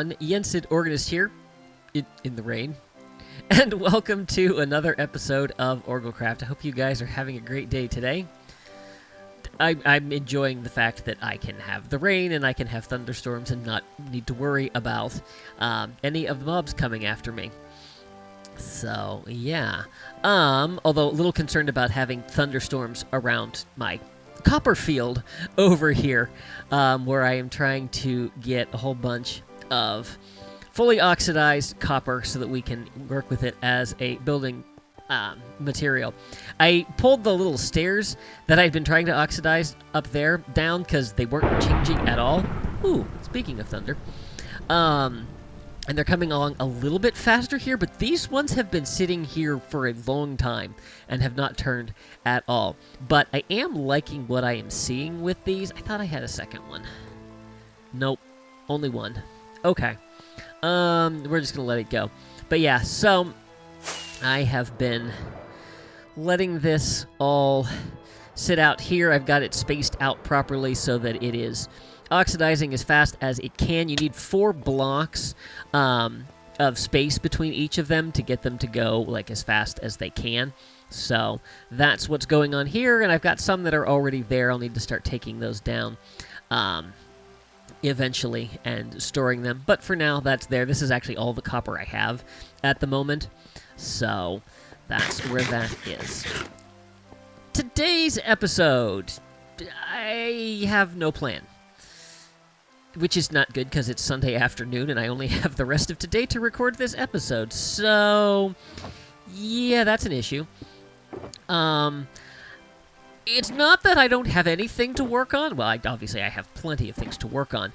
everyone, Yensid Organist here, in the rain, and welcome to another episode of OrgelCraft. I hope you guys are having a great day today. I'm enjoying the fact that I can have the rain and I can have thunderstorms and not need to worry about any of the mobs coming after me. So, yeah. Although a little concerned about having thunderstorms around my copper field over here, where I am trying to get a whole bunch of fully oxidized copper so that we can work with it as a building material. I pulled the little stairs that I've been trying to oxidize up there down because they weren't changing at all. Ooh, speaking of thunder. And they're coming along a little bit faster here, but these ones have been sitting here for a long time and have not turned at all. But I am liking what I am seeing with these. I thought I had a second one. Nope, only one. Okay. We're just going to let it go. But yeah, so I have been letting this all sit out here. I've got it spaced out properly so that it is oxidizing as fast as it can. You need 4 blocks of space between each of them to get them to go like as fast as they can. So that's what's going on here, and I've got some that are already there. I'll need to start taking those down eventually and storing them. But for now, that's there. This is actually all the copper I have at the moment. So that's where that is. Today's episode, I have no plan. Which is not good because it's Sunday afternoon and I only have the rest of today to record this episode. So, yeah, that's an issue. It's not that I don't have anything to work on. Well, obviously I have plenty of things to work on.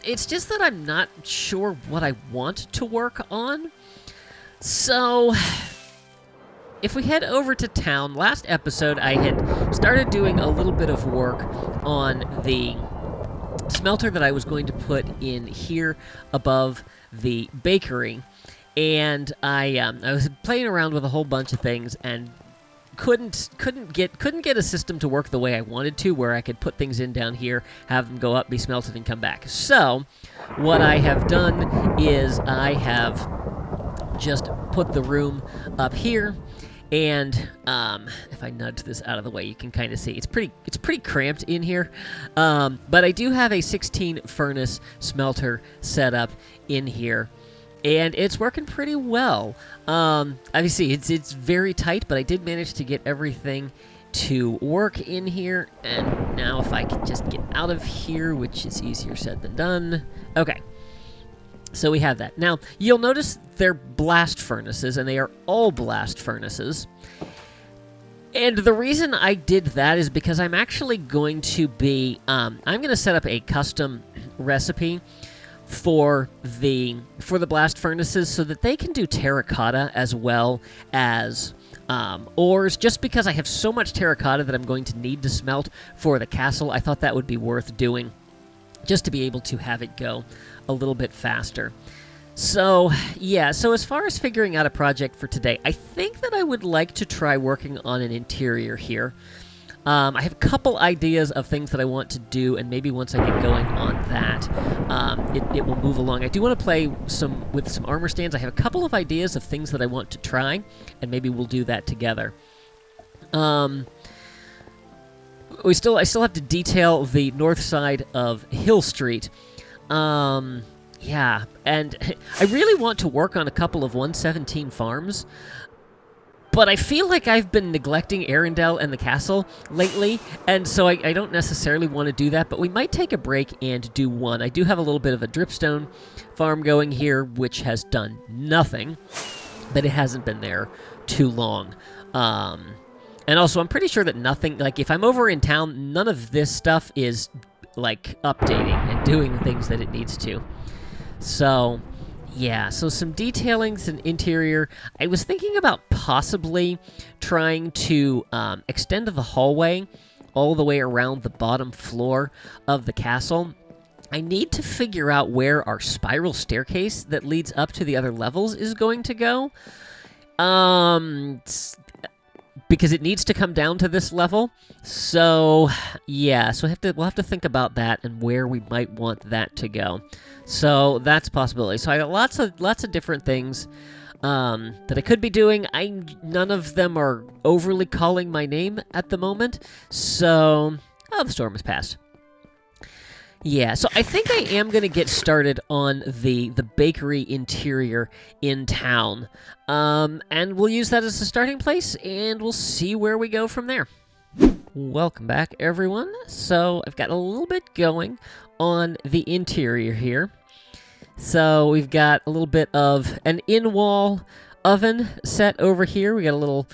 It's just that I'm not sure what I want to work on. So, if we head over to town, last episode I had started doing a little bit of work on the smelter that I was going to put in here above the bakery, and I was playing around with a whole bunch of things and couldn't get a system to work the way I wanted to, where I could put things in down here, have them go up, be smelted, and come back. So what I have done is I have just put the room up here. And if I nudge this out of the way, you can kind of see it's pretty cramped in here. But I do have a 16 furnace smelter set up in here, and it's working pretty well. Obviously, it's very tight, but I did manage to get everything to work in here. And now, if I can just get out of here, which is easier said than done. Okay. So we have that. Now, you'll notice they're blast furnaces, and they are all blast furnaces. And the reason I did that is because I'm actually going to be... I'm going to set up a custom recipe for the blast furnaces so that they can do terracotta as well as ores. Just because I have so much terracotta that I'm going to need to smelt for the castle, I thought that would be worth doing, just to be able to have it go a little bit faster. So, yeah, so as far as figuring out a project for today, I think that I would like to try working on an interior here. I have a couple ideas of things that I want to do, and maybe once I get going on that, it will move along. I do want to play with some armor stands. I have a couple of ideas of things that I want to try, and maybe we'll do that together. I still have to detail the north side of Hill Street. Yeah, and I really want to work on a couple of 117 farms, but I feel like I've been neglecting Arendelle and the castle lately, and so I don't necessarily want to do that, but we might take a break and do one. I do have a little bit of a dripstone farm going here, which has done nothing, but it hasn't been there too long. And also, I'm pretty sure that nothing, like, if I'm over in town, none of this stuff is, like, updating and doing the things that it needs to. So, yeah, so some detailing, some interior. I was thinking about possibly trying to extend the hallway all the way around the bottom floor of the castle. I need to figure out where our spiral staircase that leads up to the other levels is going to go. because it needs to come down to this level. So yeah, so we'll have to think about that and where we might want that to go. So that's a possibility. So I got lots of different things that I could be doing. None of them are overly calling my name at the moment. So the storm has passed. Yeah, so I think I am going to get started on the bakery interior in town. And we'll use that as a starting place, and we'll see where we go from there. Welcome back, everyone. So I've got a little bit going on the interior here. So we've got a little bit of an in-wall oven set over here. We got a little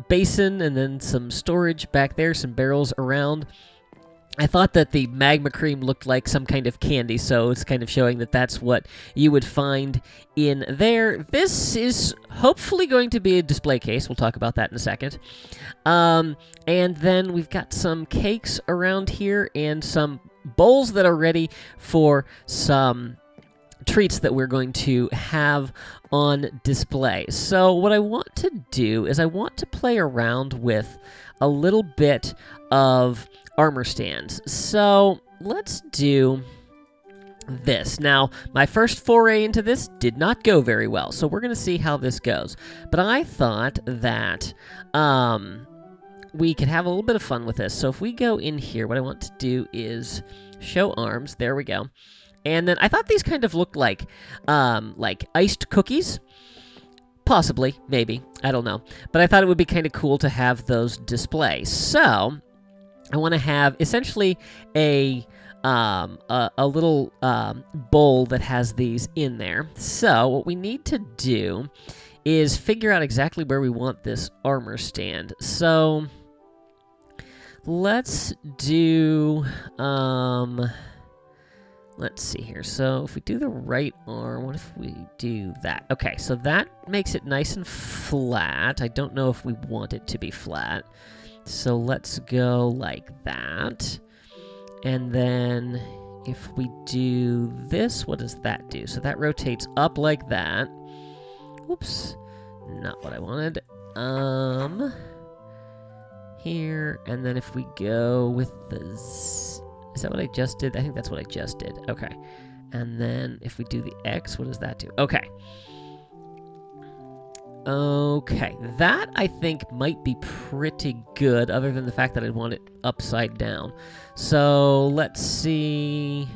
basin and then some storage back there, some barrels around. I thought that the magma cream looked like some kind of candy, so it's kind of showing that that's what you would find in there. This is hopefully going to be a display case. We'll talk about that in a second. And then we've got some cakes around here and some bowls that are ready for some treats that we're going to have on display. So what I want to do is I want to play around with a little bit of armor stands. So let's do this. Now, my first foray into this did not go very well, so we're going to see how this goes. But I thought that we could have a little bit of fun with this. So if we go in here, what I want to do is show arms. There we go. And then I thought these kind of looked like iced cookies. Possibly, maybe, I don't know. But I thought it would be kind of cool to have those display. So I want to have essentially a little bowl that has these in there. So what we need to do is figure out exactly where we want this armor stand. So let's do let's see here. So if we do the right arm, what if we do that? Okay, so that makes it nice and flat. I don't know if we want it to be flat. So let's go like that. And then if we do this, what does that do? So that rotates up like that. Whoops, not what I wanted. Here, and then if we go with the is that what I just did? I think that's what I just did. Okay. And then if we do the X, what does that do? Okay. Okay. That, I think, might be pretty good, other than the fact that I want it upside down. So let's see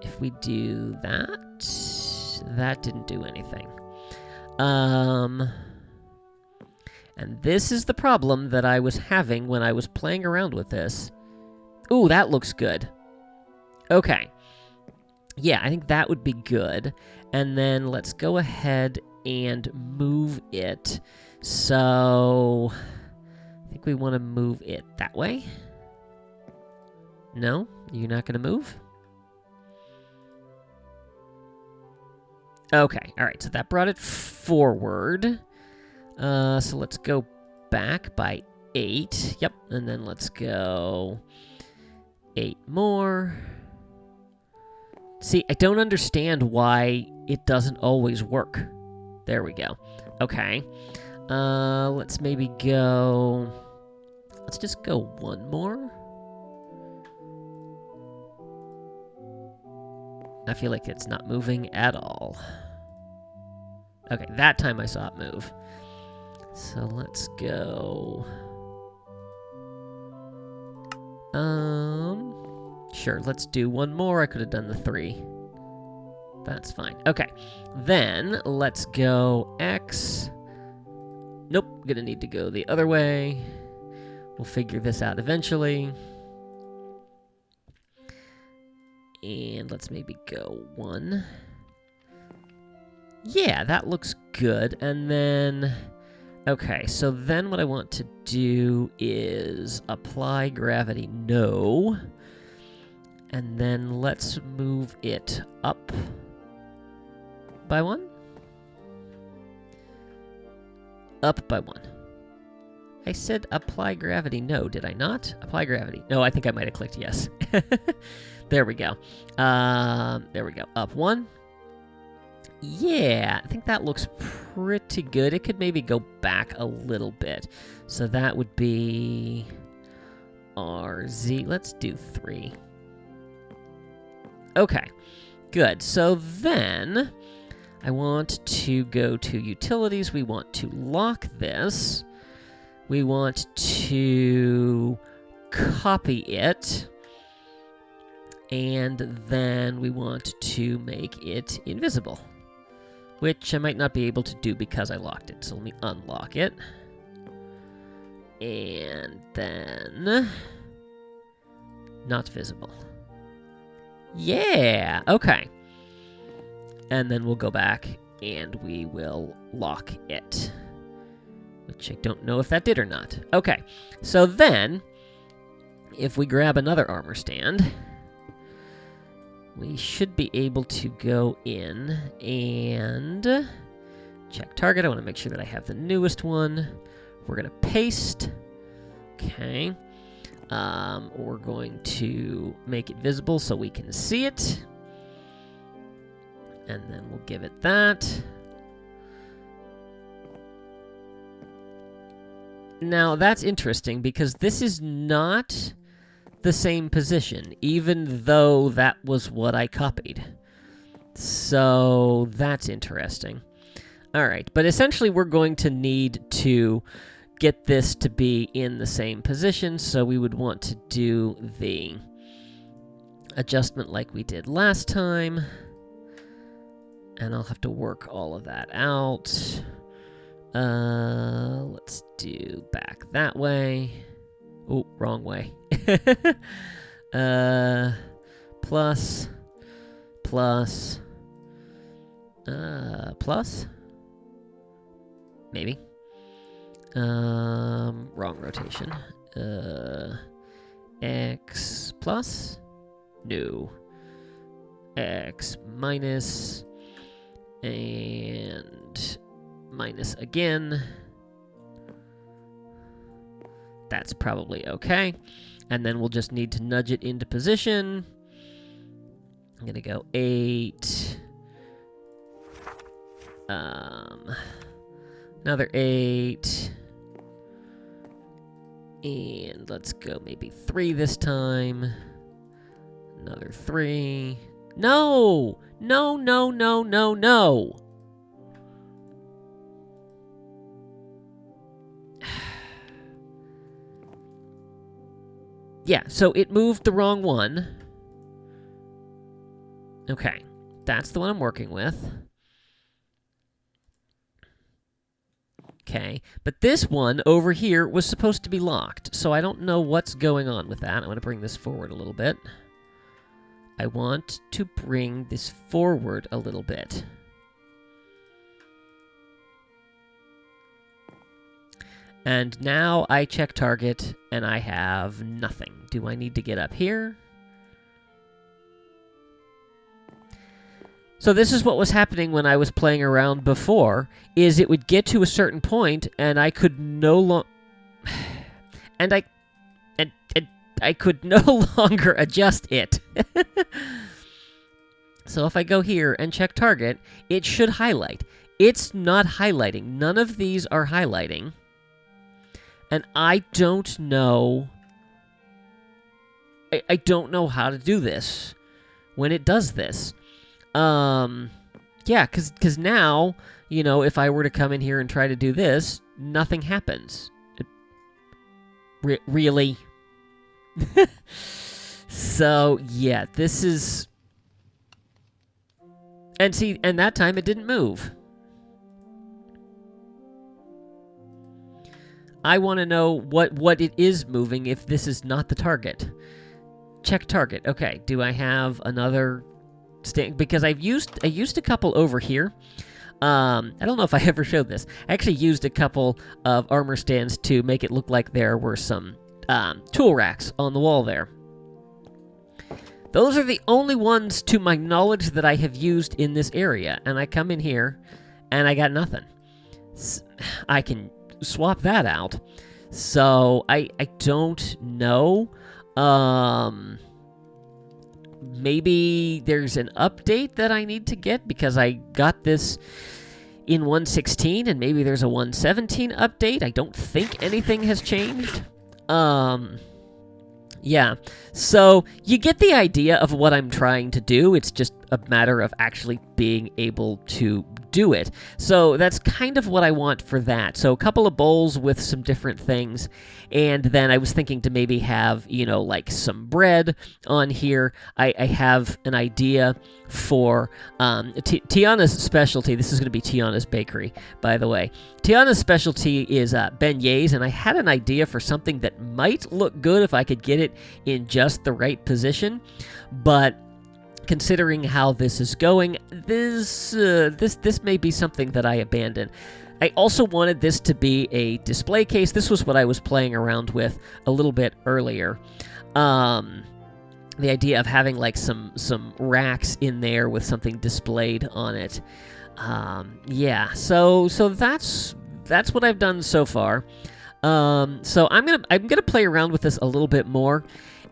if we do that. That didn't do anything. And this is the problem that I was having when I was playing around with this. Ooh, that looks good. Okay. Yeah, I think that would be good. And then let's go ahead and move it. So I think we want to move it that way. No? You're not going to move? Okay, all right, so that brought it forward. So let's go back by 8. Yep, and then let's go 8 more. See, I don't understand why it doesn't always work. There we go. Okay. Let's maybe go... Let's just go 1 more. I feel like it's not moving at all. Okay, that time I saw it move. So let's go... Sure, let's do 1 more. I could have done the 3. That's fine. Okay, then let's go X. Nope, gonna need to go the other way. We'll figure this out eventually. And let's maybe go 1. Yeah, that looks good. And then... Okay, so then what I want to do is apply gravity, no. And then let's move it up by 1. Up by 1. I said apply gravity, no, did I not? Apply gravity. No, I think I might have clicked yes. There we go. There we go. Up 1. Yeah, I think that looks pretty good. It could maybe go back a little bit. So that would be RZ. Let's do 3. Okay, good. So then I want to go to utilities. We want to lock this. We want to copy it. And then we want to make it invisible, which I might not be able to do because I locked it. So let me unlock it. And then not visible. Yeah, okay. And then we'll go back and we will lock it, which I don't know if that did or not. Okay, so then if we grab another armor stand, we should be able to go in and check target. I want to make sure that I have the newest one. We're going to paste. Okay. We're going to make it visible so we can see it. And then we'll give it that. Now, that's interesting because this is not the same position, even though that was what I copied. So that's interesting. All right, but essentially we're going to need to get this to be in the same position, so we would want to do the adjustment like we did last time. And I'll have to work all of that out. Let's do back that way. Oh, wrong way. Plus. Maybe. Wrong rotation. X plus? No. X minus. And minus again. That's probably okay. And then we'll just need to nudge it into position. I'm going to go 8. Another 8. And let's go maybe 3 this time. Another 3. No! No, no, no, no, no! Yeah, so it moved the wrong one. Okay, that's the one I'm working with. Okay, but this one over here was supposed to be locked, so I don't know what's going on with that. I want to bring this forward a little bit. I want to bring this forward a little bit. And now I check target, and I have nothing. Do I need to get up here? So this is what was happening when I was playing around before, is it would get to a certain point, and I could no longer... and I could no longer adjust it. So if I go here and check target, it should highlight. It's not highlighting. None of these are highlighting. And I don't know... I don't know how to do this when it does this. Yeah, because now, you know, if I were to come in here and try to do this, nothing happens. Really? So, yeah, this is... And see, and that time it didn't move. I want to know what it is moving if this is not the target. Check target. Okay, do I have another stand? Because I used a couple over here. I don't know if I ever showed this. I actually used a couple of armor stands to make it look like there were some tool racks on the wall there. Those are the only ones, to my knowledge, that I have used in this area. And I come in here, and I got nothing. I can swap that out. So, I don't know maybe there's an update that I need to get because I got this in 1.16 and maybe there's a 1.17 update. I don't think anything has changed. Yeah, so you get the idea of what I'm trying to do. It's just a matter of actually being able to do it. So that's kind of what I want for that. So a couple of bowls with some different things. And then I was thinking to maybe have, like some bread on here. I have an idea for Tiana's specialty. This is going to be Tiana's bakery, by the way. Tiana's specialty is beignets, and I had an idea for something that might look good if I could get it in just the right position. But considering how this is going, this may be something that I abandon. I also wanted this to be a display case. This was what I was playing around with a little bit earlier. The idea of having like some racks in there with something displayed on it. Yeah, so that's what I've done so far. So I'm gonna play around with this a little bit more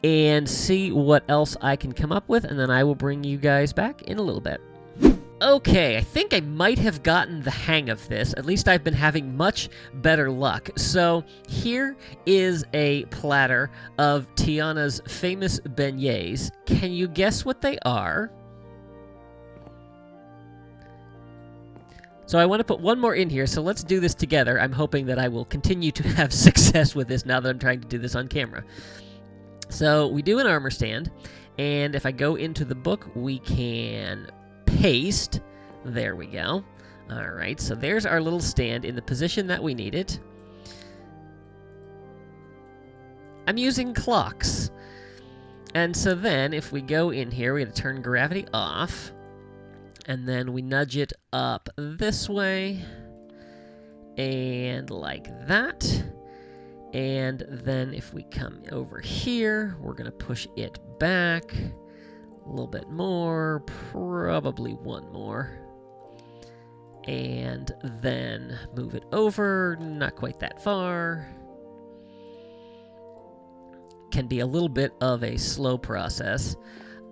and see what else I can come up with, and then I will bring you guys back in a little bit. Okay, I think I might have gotten the hang of this. At least I've been having much better luck. So here is a platter of Tiana's famous beignets. Can you guess what they are? So I want to put one more in here, so let's do this together. I'm hoping that I will continue to have success with this now that I'm trying to do this on camera. So we do an armor stand, and if I go into the book, we can paste. There we go. All right, so there's our little stand in the position that we need it. I'm using clocks. And so then if we go in here, we're going to turn gravity off, and then we nudge it up this way, and like that. And then if we come over here, we're going to push it back a little bit more, probably one more. And then move it over, not quite that far. Can be a little bit of a slow process.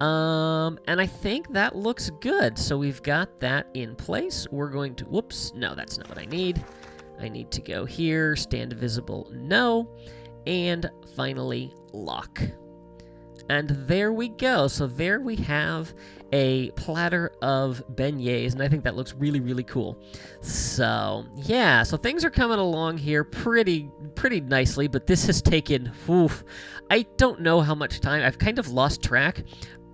And I think that looks good. So we've got that in place. We're going to, whoops, no, that's not what I need. I need to go here, stand visible, no, and finally lock. And there we go. So there we have a platter of beignets, and I think that looks really, really cool. So yeah, so things are coming along here pretty nicely, but this has taken, I don't know how much time. I've kind of lost track.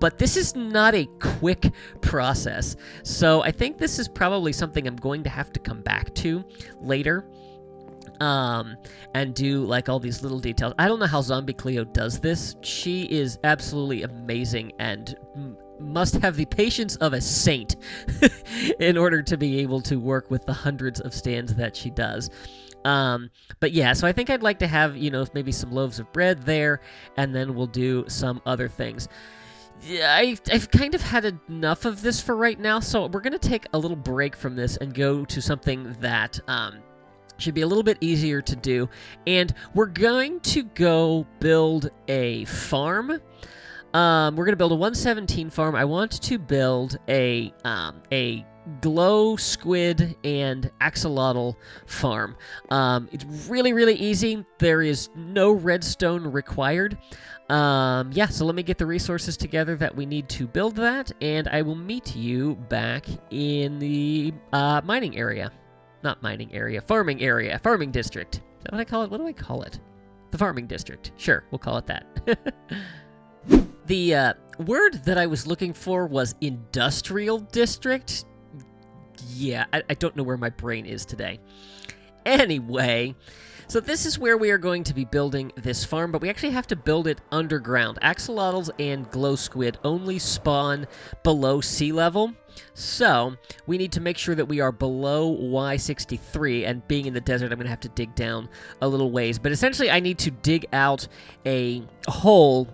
But this is not a quick process, so I think this is probably something I'm going to have to come back to later, and do like all these little details. I don't know how Zombie Cleo does this. She is absolutely amazing and must have the patience of a saint in order to be able to work with the hundreds of stands that she does. But yeah, so I think I'd like to have, maybe some loaves of bread there, and then we'll do some other things. I've kind of had enough of this for right now, so we're going to take a little break from this and go to something that should be a little bit easier to do. And we're going to go build a farm. We're going to build a 117 farm. I want to build a glow squid and axolotl farm. It's really, really easy. There is no redstone required. Yeah, so let me get the resources together that we need to build that, and I will meet you back in the mining area. Not mining area, farming district. Is that what I call it? What do I call it? The farming district. Sure, we'll call it that. The word that I was looking for was industrial district. Yeah, I don't know where my brain is today. Anyway, so this is where we are going to be building this farm, but we actually have to build it underground. Axolotls and glow squid only spawn below sea level, so we need to make sure that we are below Y63, and being in the desert, I'm going to have to dig down a little ways. But essentially, I need to dig out a hole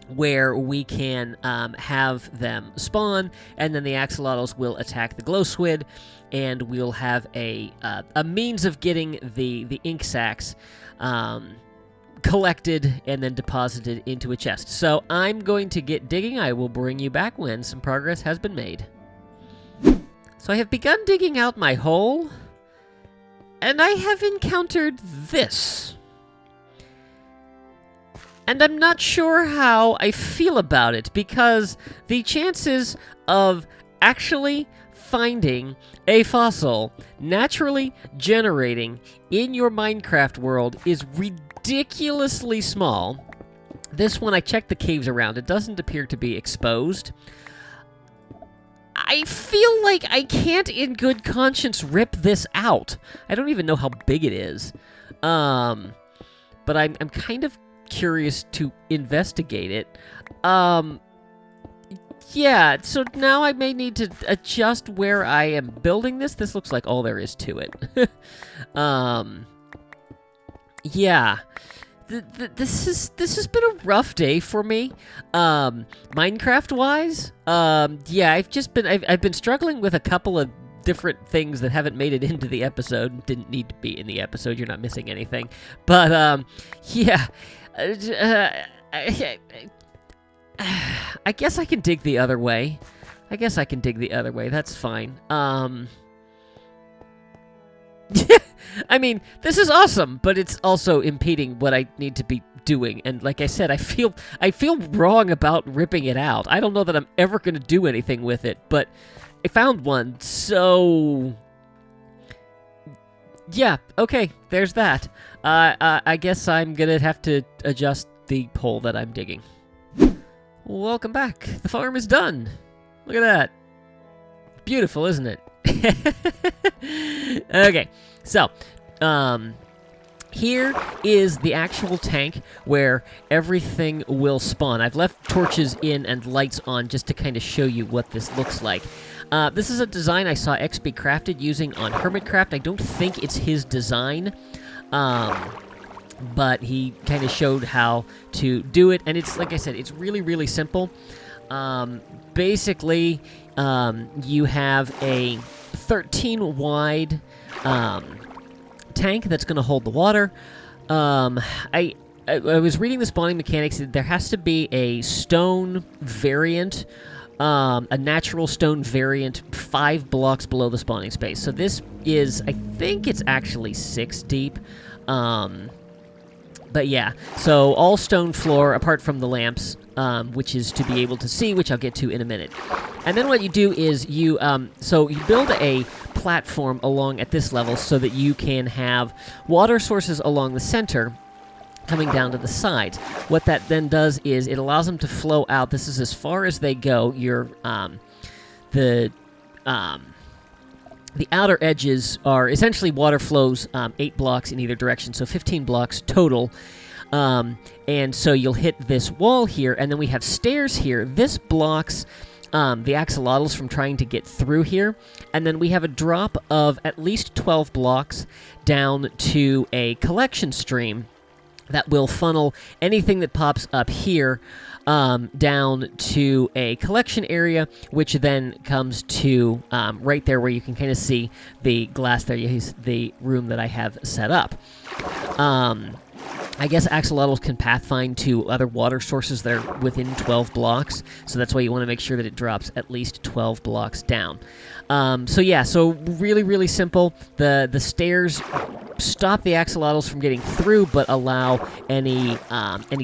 where we can have them spawn, and then the axolotls will attack the glow squid, and we'll have a means of getting the ink sacs collected and then deposited into a chest. So I'm going to get digging. I will bring you back when some progress has been made. So I have begun digging out my hole, and I have encountered this. And I'm not sure how I feel about it, because the chances of actually finding a fossil naturally generating in your Minecraft world is ridiculously small. This one, I checked the caves around. It doesn't appear to be exposed. I feel like I can't in good conscience rip this out. I don't even know how big it is. But I'm kind of curious to investigate it. Yeah, so now I may need to adjust where I am building this. This looks like all there is to it. Yeah. This has been a rough day for me, Minecraft-wise. Yeah, I've been struggling with a couple of different things that haven't made it into the episode. Didn't need to be in the episode. You're not missing anything. But yeah, I guess I can dig the other way. That's fine. I mean, this is awesome, but it's also impeding what I need to be doing. And like I said, I feel wrong about ripping it out. I don't know that I'm ever going to do anything with it, but I found one, so yeah, okay, there's that. I guess I'm going to have to adjust the hole that I'm digging. Welcome back. The farm is done. Look at that. Beautiful, isn't it? Okay, so, here is the actual tank where everything will spawn. I've left torches in and lights on just to kind of show you what this looks like. This is a design I saw XB Crafted using on Hermitcraft. I don't think it's his design, but he kind of showed how to do it, and it's, like I said, it's really, really simple. Basically, you have a 13-wide tank that's going to hold the water. I was reading the spawning mechanics. There has to be a stone variant, a natural stone variant 5 blocks below the spawning space. So this is, I think it's actually 6 deep. But yeah, so all stone floor apart from the lamps, which is to be able to see, which I'll get to in a minute. And then what you do is you build a platform along at this level so that you can have water sources along the center coming down to the sides. What that then does is it allows them to flow out. This is as far as they go. The outer edges are essentially water flows 8 blocks in either direction, so 15 blocks total. And so you'll hit this wall here, and then we have stairs here. This blocks the axolotls from trying to get through here. And then we have a drop of at least 12 blocks down to a collection stream that will funnel anything that pops up here down to a collection area, which then comes to right there where you can kind of see the glass there. Is the room that I have set up. I guess axolotls can pathfind to other water sources that are within 12 blocks, so that's why you want to make sure that it drops at least 12 blocks down. So yeah, so really, really simple. The stairs stop the axolotls from getting through, but allow any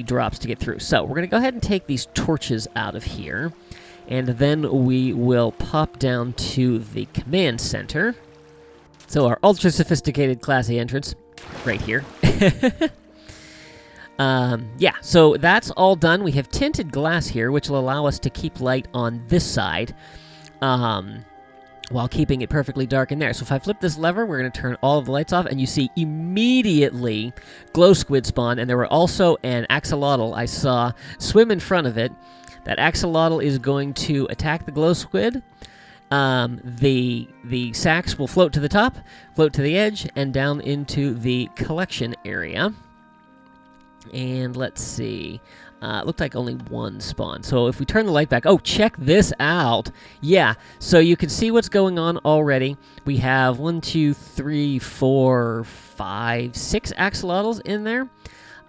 drops to get through. So we're going to go ahead and take these torches out of here, and then we will pop down to the command center. So our ultra-sophisticated, classy entrance right here. Yeah, so that's all done. We have tinted glass here, which will allow us to keep light on this side, while keeping it perfectly dark in there. So if I flip this lever, we're going to turn all of the lights off, and you see immediately glow squid spawn, and there were also an axolotl I saw swim in front of it. That axolotl is going to attack the glow squid. The sacks will float to the top, float to the edge, and down into the collection area. And let's see. It looked like only one spawn. So if we turn the light back... Oh, check this out. Yeah, so you can see what's going on already. We have 1, 2, 3, 4, 5, 6 axolotls in there.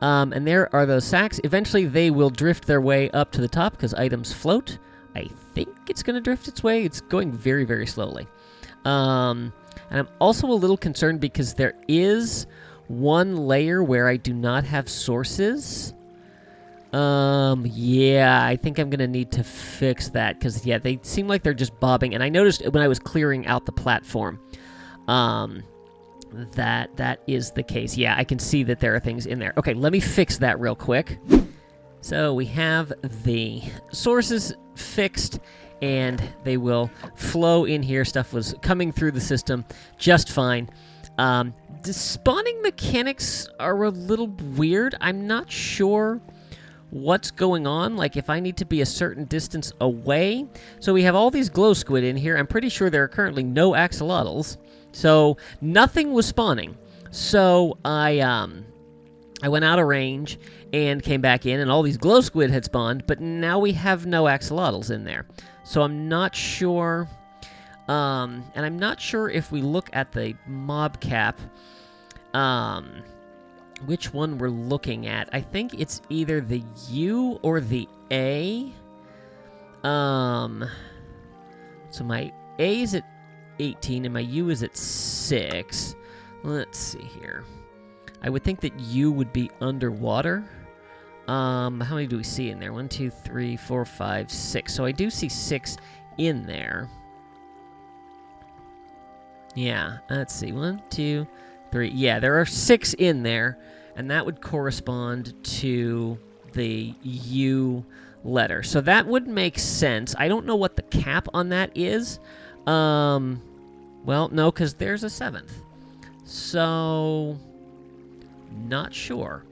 And there are those sacks. Eventually, they will drift their way up to the top because items float. I think it's going to drift its way. It's going very, very slowly. And I'm also a little concerned because there is one layer where I do not have sources. Yeah, I think I'm going to need to fix that because, yeah, they seem like they're just bobbing. And I noticed when I was clearing out the platform, that is the case. Yeah, I can see that there are things in there. Okay, let me fix that real quick. So we have the sources fixed, and they will flow in here. Stuff was coming through the system just fine. The spawning mechanics are a little weird. I'm not sure what's going on, like if I need to be a certain distance away. So we have all these glow squid in here. I'm pretty sure there are currently no axolotls. So nothing was spawning. So I went out of range and came back in, and all these glow squid had spawned, but now we have no axolotls in there. So I'm not sure, and I'm not sure if we look at the mob cap, which one we're looking at. I think it's either the U or the A. So my A is at 18 and my U is at 6. Let's see here. I would think that U would be underwater. How many do we see in there? 1, 2, 3, 4, 5, 6. So I do see 6 in there. Yeah, let's see. 1, 2, 3. Yeah, there are 6 in there, and that would correspond to the U letter. So that would make sense. I don't know what the cap on that is. Well, no, because there's a 7th. So, not sure.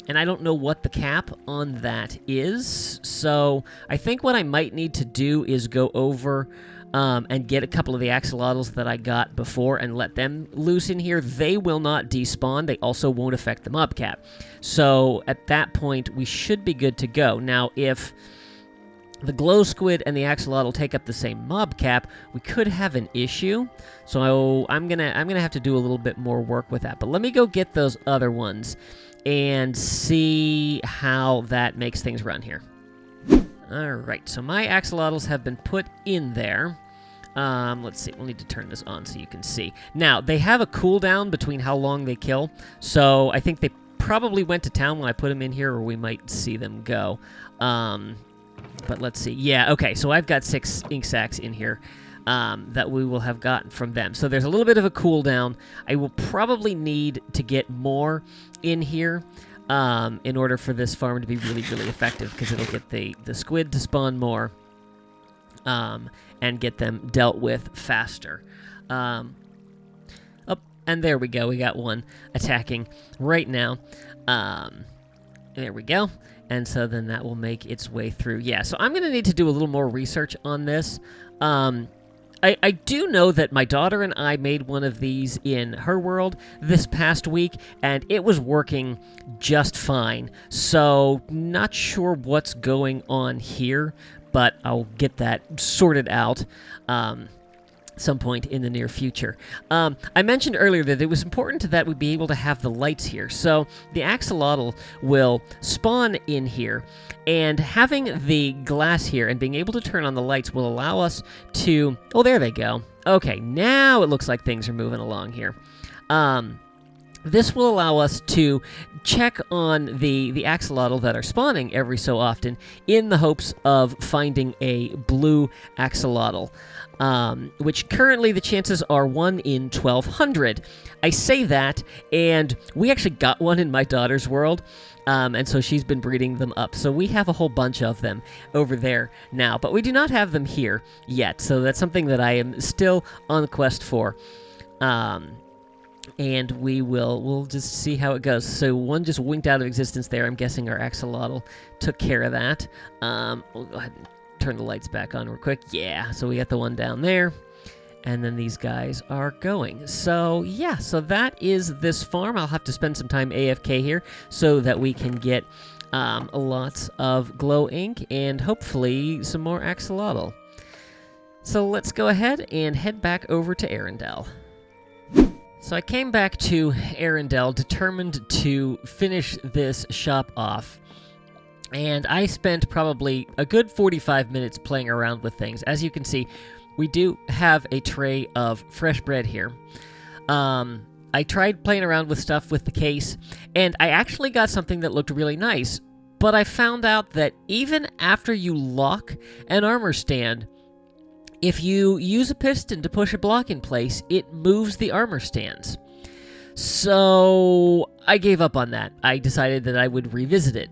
And I don't know what the cap on that is. So, I think what I might need to do is go over and get a couple of the axolotls that I got before and let them loose in here. They will not despawn. They also won't affect the mob cap. So at that point, we should be good to go. Now, if the glow squid and the axolotl take up the same mob cap, we could have an issue. So I'm gonna have to do a little bit more work with that. But let me go get those other ones and see how that makes things run here. Alright, so my axolotls have been put in there. Let's see, we'll need to turn this on so you can see. Now, they have a cooldown between how long they kill, so I think they probably went to town when I put them in here, or we might see them go. But let's see. Yeah, okay, so I've got 6 ink sacs in here that we will have gotten from them. So there's a little bit of a cooldown. I will probably need to get more in here. In order for this farm to be really, really effective, because it'll get the squid to spawn more and get them dealt with faster. Oh, and there we go. We got one attacking right now. There we go. And so then that will make its way through. Yeah, so I'm going to need to do a little more research on this. I do know that my daughter and I made one of these in her world this past week, and it was working just fine. So, not sure what's going on here, but I'll get that sorted out some point in the near future. I mentioned earlier that it was important that we be able to have the lights here. So, the axolotl will spawn in here, and having the glass here and being able to turn on the lights will allow us to... Oh, there they go. Okay, now it looks like things are moving along here. This will allow us to check on the axolotl that are spawning every so often in the hopes of finding a blue axolotl, which currently the chances are 1 in 1,200. I say that, and we actually got one in my daughter's world, and so she's been breeding them up. So we have a whole bunch of them over there now, but we do not have them here yet, so that's something that I am still on the quest for. And we'll just see how it goes. So one just winked out of existence there. I'm guessing our axolotl took care of that. We'll go ahead and turn the lights back on real quick. Yeah, so we got the one down there. And then these guys are going. So, yeah, so that is this farm. I'll have to spend some time AFK here so that we can get lots of glow ink and hopefully some more axolotl. So let's go ahead and head back over to Arendelle. So I came back to Arendelle determined to finish this shop off. And I spent probably a good 45 minutes playing around with things. As you can see, we do have a tray of fresh bread here. I tried playing around with stuff with the case, and I actually got something that looked really nice. But I found out that even after you lock an armor stand, if you use a piston to push a block in place, it moves the armor stands. So I gave up on that. I decided that I would revisit it.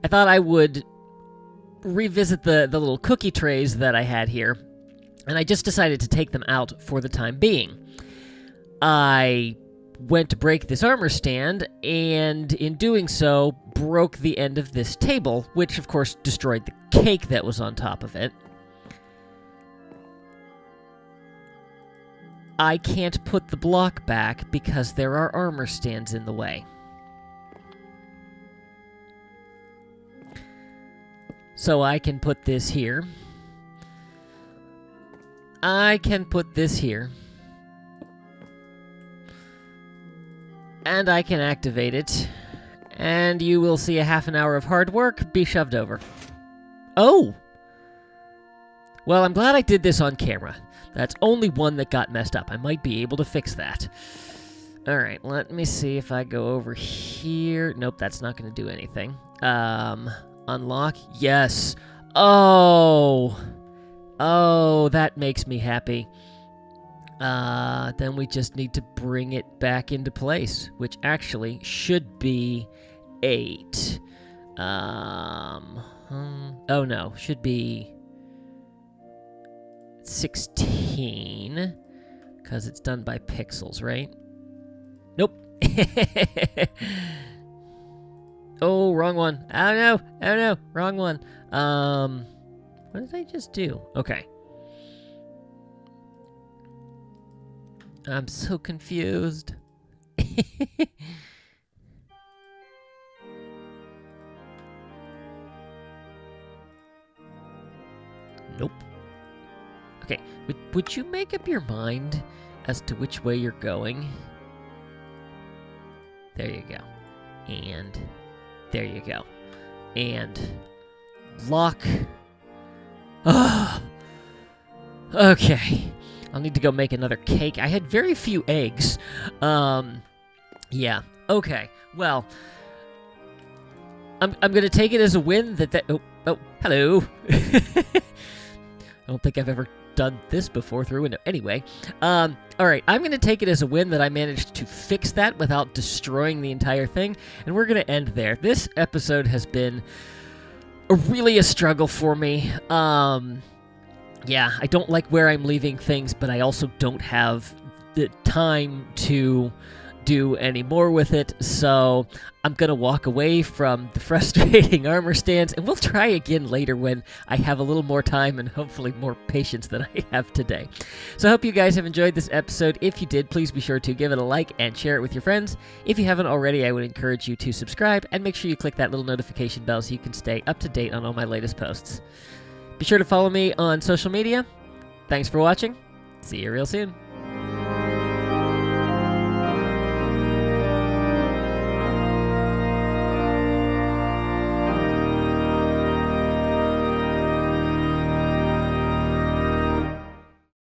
I thought I would revisit the little cookie trays that I had here, and I just decided to take them out for the time being. I went to break this armor stand, and in doing so, broke the end of this table, which of course destroyed the cake that was on top of it. I can't put the block back because there are armor stands in the way. So I can put this here. I can put this here. And I can activate it. And you will see a half an hour of hard work be shoved over. Oh! Well, I'm glad I did this on camera. That's only one that got messed up. I might be able to fix that. Alright, let me see if I go over here. Nope, that's not going to do anything. Unlock? Yes. Oh! Oh, that makes me happy. Then we just need to bring it back into place, which actually should be 8. Oh no, should be 16, because it's done by pixels, right? Nope. Oh, wrong one. Oh no, oh no, wrong one. What did I just do? Okay. I'm so confused. Nope. Okay, would you make up your mind as to which way you're going? There you go. And there you go. And lock. Ah. Okay. I'll need to go make another cake. I had very few eggs. Yeah. Okay. Well, I'm gonna take it as a win that oh, hello. I don't think I've ever done this before through window. Anyway, all right, I'm going to take it as a win that I managed to fix that without destroying the entire thing, and we're going to end there. This episode has been really a struggle for me. Yeah, I don't like where I'm leaving things, but I also don't have the time to do any more with it, so I'm gonna walk away from the frustrating armor stands, and we'll try again later when I have a little more time and hopefully more patience than I have today. So I hope you guys have enjoyed this episode. If you did, please be sure to give it a like and share it with your friends. If you haven't already, I would encourage you to subscribe and make sure you click that little notification bell so you can stay up to date on all my latest posts. Be sure to follow me on social media. Thanks for watching. See you real soon.